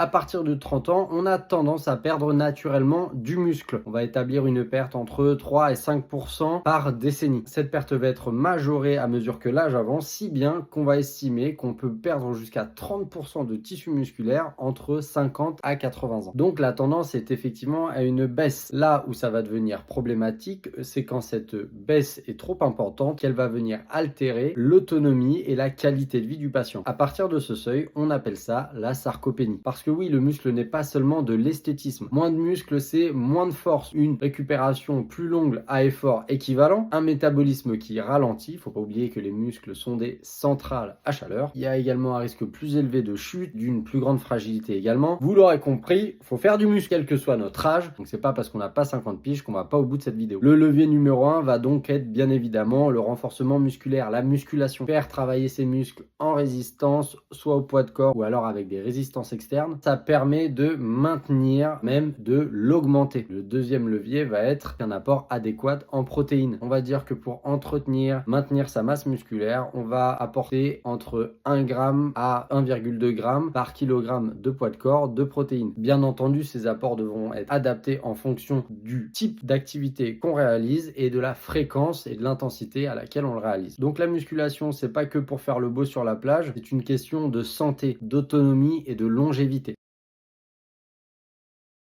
À partir de 30 ans, on a tendance à perdre naturellement du muscle. On va établir une perte entre 3 et 5% par décennie. Cette perte va être majorée à mesure que l'âge avance, si bien qu'on va estimer qu'on peut perdre jusqu'à 30% de tissu musculaire entre 50 à 80 ans. Donc la tendance est effectivement à une baisse. Là où ça va devenir problématique, c'est quand cette baisse est trop importante, qu'elle va venir altérer l'autonomie et la qualité de vie du patient. À partir de ce seuil, on appelle ça la sarcopénie. Parce que oui, le muscle n'est pas seulement de l'esthétisme. Moins de muscle, c'est moins de force. Une récupération plus longue à effort équivalent. Un métabolisme qui ralentit. Il ne faut pas oublier que les muscles sont des centrales à chaleur. Il y a également un risque plus élevé de chute, d'une plus grande fragilité également. Vous l'aurez compris, il faut faire du muscle quel que soit notre âge. Donc c'est pas parce qu'on n'a pas 50 piges qu'on va pas au bout de cette vidéo. Le levier numéro 1 va donc être bien évidemment le renforcement musculaire, la musculation. Faire travailler ses muscles en résistance, soit au poids de corps ou alors avec des résistances externes. Ça permet de maintenir, même de l'augmenter. Le deuxième levier va être un apport adéquat en protéines. On va dire que pour entretenir, maintenir sa masse musculaire, on va apporter entre 1 g à 1,2 g par kilogramme de poids de corps de protéines. Bien entendu, ces apports devront être adaptés en fonction du type d'activité qu'on réalise et de la fréquence et de l'intensité à laquelle on le réalise. Donc la musculation, c'est pas que pour faire le beau sur la plage, c'est une question de santé, d'autonomie et de longévité.